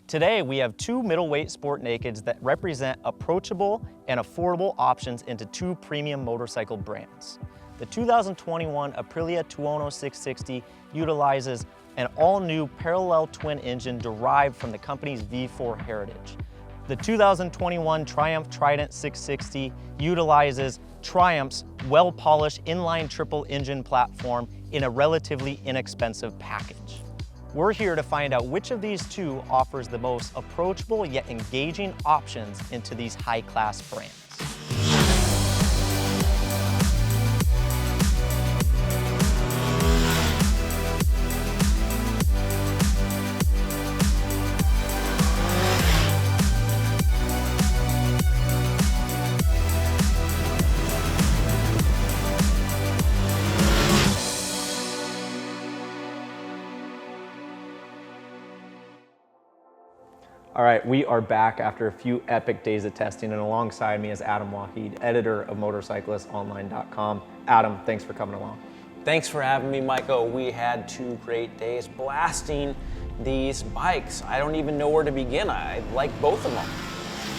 Today, we have two middleweight sport nakeds that represent approachable and affordable options into two premium motorcycle brands. The 2021 Aprilia Tuono 660 utilizes an all-new parallel twin engine derived from the company's V4 heritage. The 2021 Triumph Trident 660 utilizes Triumph's well-polished inline triple engine platform in a relatively inexpensive package. We're here to find out which of these two offers the most approachable yet engaging options into these high-class brands. All right, we are back after a few epic days of testing, and alongside me is Adam Waheed, editor of motorcyclistonline.com. Adam, thanks for coming along. Thanks for having me, Michael. We had 2 great days blasting these bikes. I don't even know where to begin. I like both of them.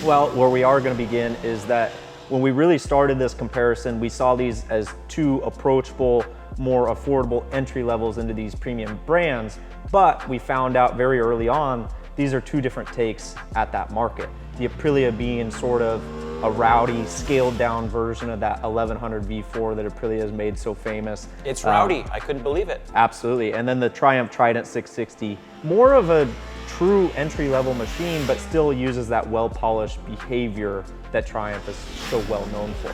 Well, where we are going to begin is that when we really started this comparison, we saw these as two approachable, more affordable entry levels into these premium brands, but we found out very early on these are two different takes at that market. The Aprilia being sort of a rowdy, scaled down version of that 1100 V4 that Aprilia has made so famous. It's rowdy, I couldn't believe it. Absolutely, and then the Triumph Trident 660, more of a true entry level machine, but still uses that well-polished behavior that Triumph is so well known for.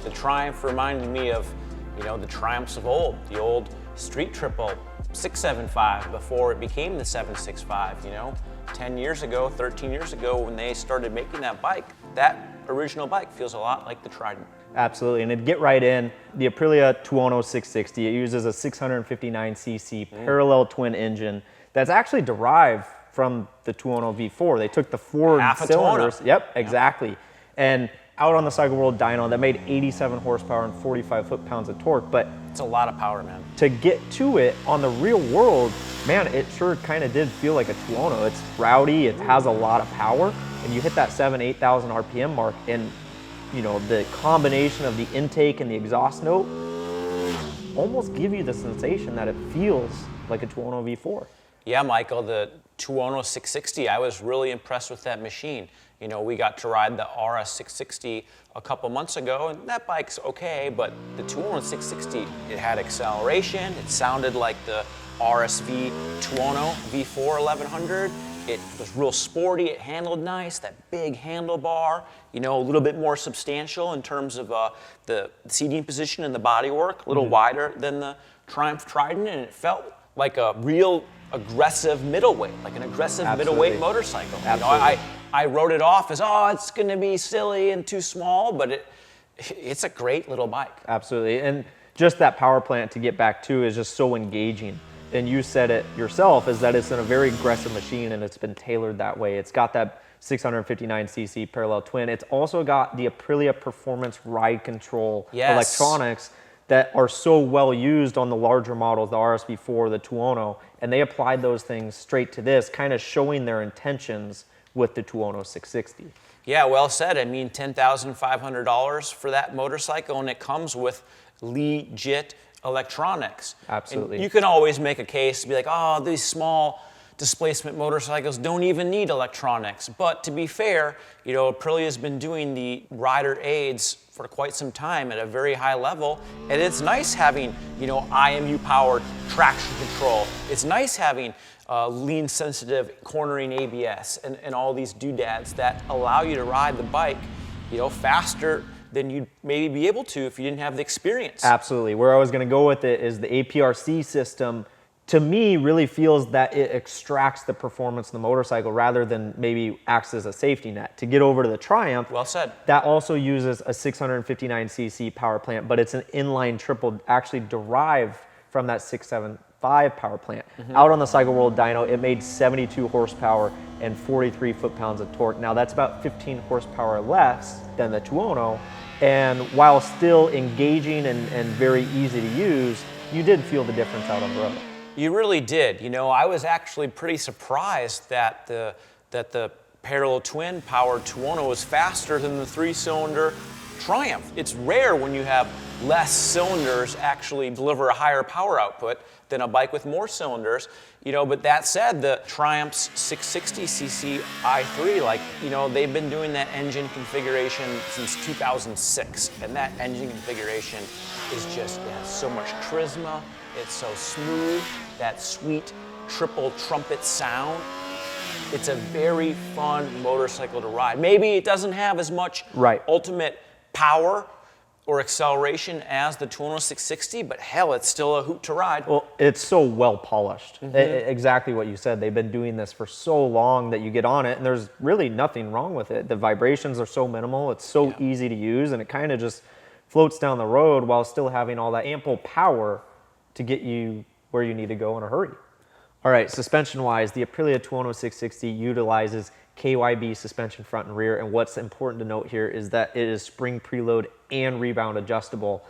The Triumph reminded me of, the Triumphs of old, the old street triple 675 before it became the 765, 10 years ago, 13 years ago, when they started making that bike, that original bike feels a lot like the Trident. Absolutely, and to get right in, the Aprilia Tuono 660, it uses a 659cc parallel twin engine that's actually derived from the Tuono V4. They took the 4 cylinders. Yep, exactly. And out on the Cycle World dyno, that made 87 horsepower and 45 foot-pounds of torque, but it's a lot of power, man. To get to it on the real world, man, it sure kind of did feel like a Tuono. It's rowdy, it has a lot of power, and you hit that 8,000 RPM mark, and the combination of the intake and the exhaust note almost give you the sensation that it feels like a Tuono V4. Yeah, Michael, the Tuono 660, I was really impressed with that machine. We got to ride the RS 660 a couple months ago, and that bike's okay, but the Tuono 660, it had acceleration, it sounded like the RSV Tuono V4 1100. It was real sporty, it handled nice, that big handlebar, a little bit more substantial in terms of the seating position and the bodywork, a little wider than the Triumph Trident, and it felt like a real aggressive middleweight, like an aggressive middleweight motorcycle. I wrote it off as, it's going to be silly and too small, but it's a great little bike. Absolutely, and just that power plant, to get back to, is just so engaging. And you said it yourself, is that it's in a very aggressive machine and it's been tailored that way. It's got that 659cc parallel twin. It's also got the Aprilia Performance Ride Control electronics that are so well used on the larger models, the RSV4, the Tuono, and they applied those things straight to this, kind of showing their intentions with the Tuono 660. Yeah, well said. I mean, $10,500 for that motorcycle, and it comes with legit electronics. Absolutely. And you can always make a case to be like, these small displacement motorcycles don't even need electronics. But to be fair, Aprilia has been doing the rider aids for quite some time at a very high level, and it's nice having, IMU-powered traction control. It's nice having lean-sensitive cornering ABS and all these doodads that allow you to ride the bike, faster than you'd maybe be able to if you didn't have the experience. Absolutely. Where I was going to go with it is the APRC system, to me, really feels that it extracts the performance of the motorcycle rather than maybe acts as a safety net. To get over to the Triumph, well said, that also uses a 659cc power plant, but it's an inline triple, actually derived from that 675 power plant. Out on the Cycle World dyno, it made 72 horsepower and 43 foot-pounds of torque. Now that's about 15 horsepower less than the Tuono, and while still engaging and very easy to use, you did feel the difference out on the road. You really did. I was actually pretty surprised that the that the parallel twin powered Tuono is faster than the 3-cylinder Triumph. It's rare when you have less cylinders actually deliver a higher power output than a bike with more cylinders. But that said, the Triumph's 660cc i3, they've been doing that engine configuration since 2006, and that engine configuration is just, it has so much charisma, it's so smooth, that sweet triple trumpet sound. It's a very fun motorcycle to ride. Maybe it doesn't have as much ultimate power or acceleration as the Tuono 660, but hell, it's still a hoot to ride. Well, it's so well polished. Exactly what you said. They've been doing this for so long that you get on it and there's really nothing wrong with it. The vibrations are so minimal, it's so easy to use, and it kind of just floats down the road while still having all that ample power to get you where you need to go in a hurry. All right, suspension-wise, the Aprilia Tuono 660 utilizes KYB suspension front and rear, and what's important to note here is that it is spring preload and rebound adjustable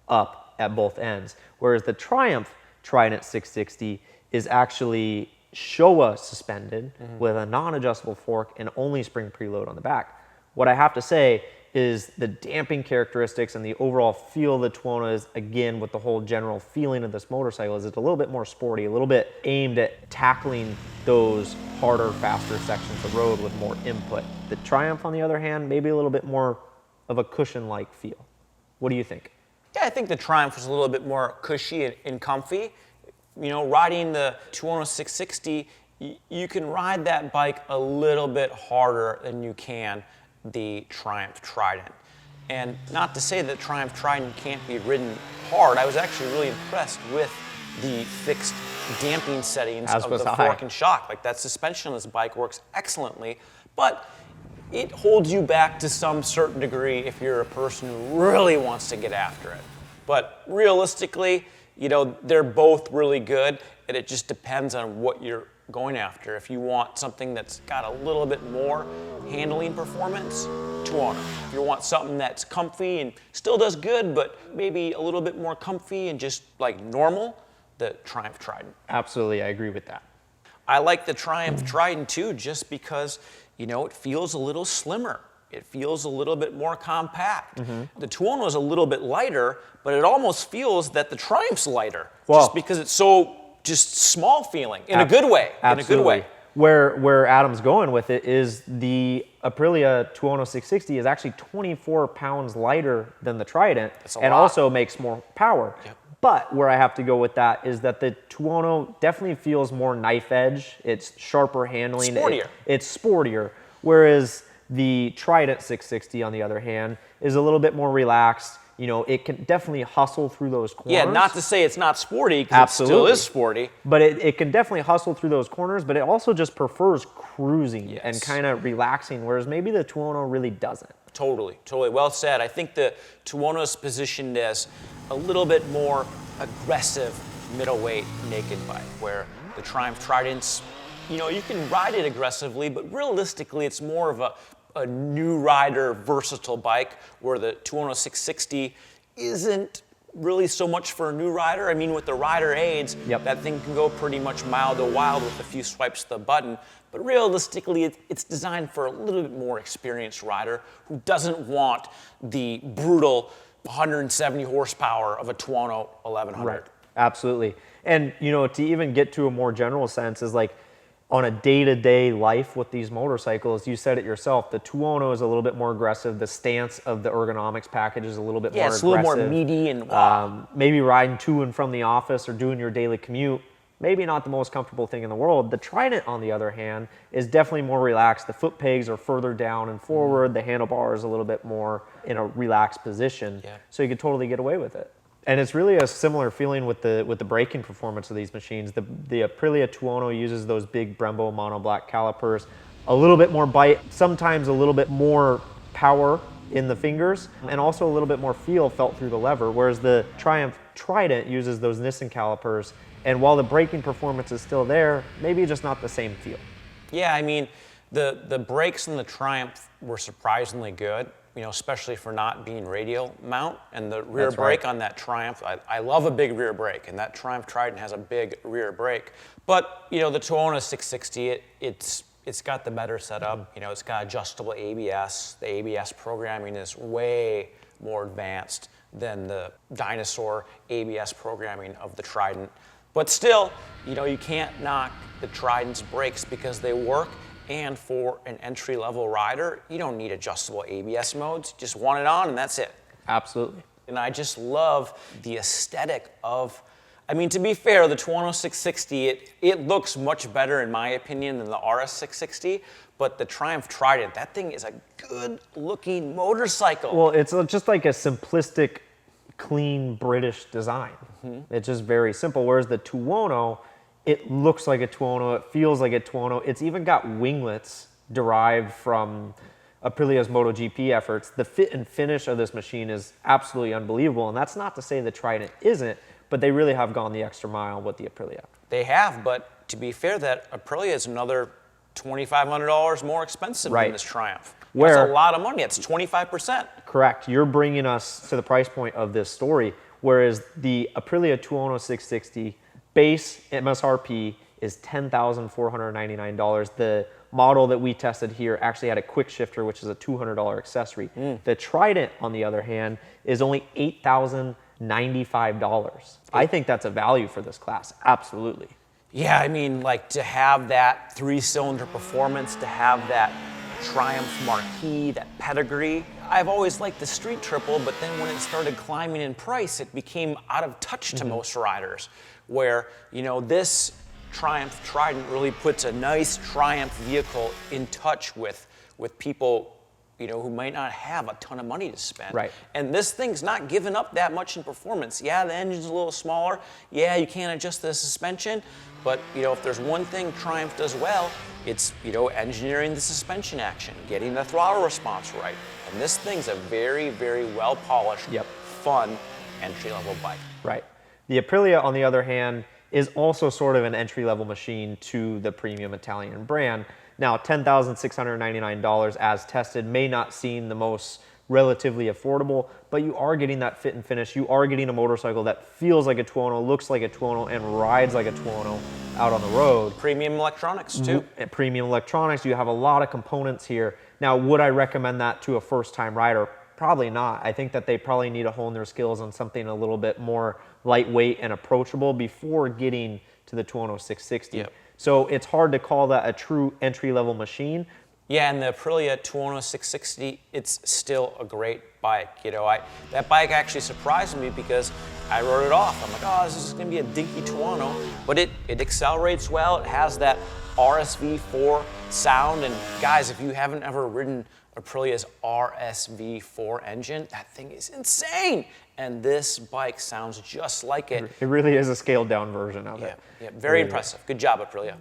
up at both ends, whereas the Triumph Trident 660 is actually Showa suspended with a non-adjustable fork and only spring preload on the back. What I have to say is the damping characteristics and the overall feel of the Tuono is, again, with the whole general feeling of this motorcycle, is it's a little bit more sporty, a little bit aimed at tackling those harder, faster sections of road with more input. The Triumph, on the other hand, maybe a little bit more of a cushion-like feel. What do you think? Yeah, I think the Triumph was a little bit more cushy and comfy. Riding the Tuono 660, you can ride that bike a little bit harder than you can the Triumph Trident. And not to say that Triumph Trident can't be ridden hard. I was actually really impressed with the fixed damping settings of the fork and shock. Like, that suspension on this bike works excellently, but it holds you back to some certain degree if you're a person who really wants to get after it. But realistically, they're both really good, and it just depends on what you're going after. If you want something that's got a little bit more handling performance, Tuono. If you want something that's comfy and still does good, but maybe a little bit more comfy and just like normal, the Triumph Trident. Absolutely, I agree with that. I like the Triumph Trident too, just because, it feels a little slimmer. It feels a little bit more compact. The Tuono is a little bit lighter, but it almost feels that the Triumph's lighter, just because it's so just small feeling, in a good way. Absolutely. In a good way. Where Adam's going with it is the Aprilia Tuono 660 is actually 24 pounds lighter than the Trident, and also makes more power. But where I have to go with that is that the Tuono definitely feels more knife edge. It's sharper handling. Sportier. It's sportier. Whereas the Trident 660, on the other hand, is a little bit more relaxed. It can definitely hustle through those corners. Yeah, not to say it's not sporty, because it still is sporty. But it can definitely hustle through those corners, but it also just prefers cruising and kind of relaxing, whereas maybe the Tuono really doesn't. Totally, totally. Well said. I think the Tuono is positioned as a little bit more aggressive middleweight naked bike, where the Triumph Trident's, you can ride it aggressively, but realistically it's more of a new rider versatile bike, where the Tuono 660 isn't really so much for a new rider. I mean, with the rider aids, that thing can go pretty much mild to wild with a few swipes of the button. But realistically, it's designed for a little bit more experienced rider who doesn't want the brutal 170 horsepower of a Tuono 1100. Right, absolutely. And, to even get to a more general sense is like, on a day-to-day life with these motorcycles, you said it yourself, the Tuono is a little bit more aggressive. The stance of the ergonomics package is a little bit more aggressive. Yeah, it's a little more meaty and maybe riding to and from the office or doing your daily commute, maybe not the most comfortable thing in the world. The Trident, on the other hand, is definitely more relaxed. The foot pegs are further down and forward. The handlebar is a little bit more in a relaxed position. So you could totally get away with it. And it's really a similar feeling with the braking performance of these machines. The Aprilia Tuono uses those big Brembo mono black calipers, a little bit more bite, sometimes a little bit more power in the fingers, and also a little bit more feel felt through the lever, whereas the Triumph Trident uses those Nissan calipers, and while the braking performance is still there, maybe just not the same feel. Yeah, I mean, the brakes in the Triumph were surprisingly good. Especially for not being radial mount, and the rear brake on that Triumph, I love a big rear brake, and that Triumph Trident has a big rear brake. But, the Tuono 660, it's It's got the better setup. You know, it's got adjustable ABS. The ABS programming is way more advanced than the dinosaur ABS programming of the Trident. But still, you know, you can't knock the Trident's brakes because they work. And for an entry-level rider, you don't need adjustable ABS modes. Just want it on and that's it. Absolutely. And I just love the aesthetic of, I mean, to be fair, the Tuono 660, it looks much better in my opinion than the RS 660, but the Triumph Trident, that thing is a good looking motorcycle. Well, it's just like a simplistic, clean British design. It's just very simple, whereas the Tuono, it looks like a Tuono, it feels like a Tuono. It's even got winglets derived from Aprilia's MotoGP efforts. The fit and finish of this machine is absolutely unbelievable, and that's not to say the Trident isn't, but they really have gone the extra mile with the Aprilia. They have, but to be fair, that Aprilia is another $2,500 more expensive than this Triumph. That's a lot of money. It's 25%. Correct. You're bringing us to the price point of this story, whereas the Aprilia Tuono 660 base MSRP is $10,499. The model that we tested here actually had a quick shifter, which is a $200 accessory. The Trident, on the other hand, is only $8,095. I think that's a value for this class, absolutely. Yeah, I mean, like to have that 3-cylinder performance, to have that Triumph marquee, that pedigree. I've always liked the street triple, but then when it started climbing in price, it became out of touch to most riders, where, you know, this Triumph Trident really puts a nice Triumph vehicle in touch with people, you know, who might not have a ton of money to spend. Right. And this thing's not giving up that much in performance. Yeah, the engine's a little smaller. Yeah, you can't adjust the suspension. But, you know, if there's one thing Triumph does well, it's, you know, engineering the suspension action, getting the throttle response right. And this thing's a very, very well-polished, fun entry-level bike. Right. The Aprilia, on the other hand, is also sort of an entry-level machine to the premium Italian brand. Now, $10,699 as tested may not seem the most relatively affordable, but you are getting that fit and finish. You are getting a motorcycle that feels like a Tuono, looks like a Tuono, and rides like a Tuono out on the road. Premium electronics, too. Premium electronics. You have a lot of components here. Now, would I recommend that to a first-time rider? Probably not. I think that they probably need to hone their skills on something a little bit more lightweight and approachable before getting to the Tuono 660. So it's hard to call that a true entry-level machine. Yeah, and the Aprilia Tuono 660, it's still a great bike. You know, that bike actually surprised me because I wrote it off. I'm like, oh, this is gonna be a dinky Tuono, but it accelerates well. It has that RSV4 sound, and guys, if you haven't ever ridden Aprilia's RSV4 engine, that thing is insane. And this bike sounds just like it. It really is a scaled down version of it. Yeah, very impressive. Good job, Aprilia.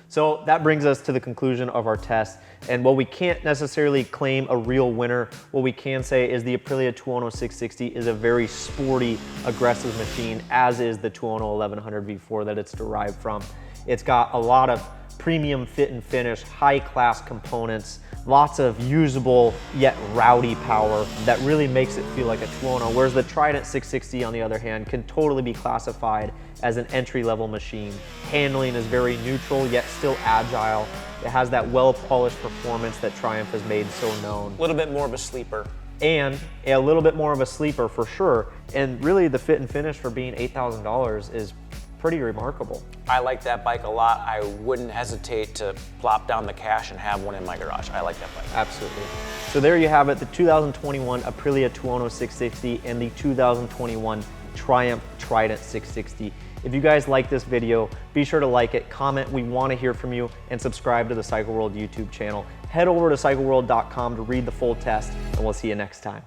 So that brings us to the conclusion of our test. And while we can't necessarily claim a real winner, what we can say is the Aprilia Tuono 660 is a very sporty, aggressive machine, as is the Tuono 1100 V4 that it's derived from. It's got a lot of premium fit and finish, high-class components, lots of usable yet rowdy power that really makes it feel like a Tuono, whereas the Trident 660, on the other hand, can totally be classified as an entry-level machine. Handling is very neutral yet still agile. It has that well-polished performance that Triumph has made so known. A little bit more of a sleeper. And a little bit more of a sleeper for sure. And really the fit and finish for being $8,000 is pretty remarkable. I like that bike a lot. I wouldn't hesitate to plop down the cash and have one in my garage. I like that bike. Absolutely. So there you have it, the 2021 Aprilia Tuono 660 and the 2021 Triumph Trident 660. If you guys like this video, be sure to like it, comment, we want to hear from you, and subscribe to the Cycle World YouTube channel. Head over to cycleworld.com to read the full test, and we'll see you next time.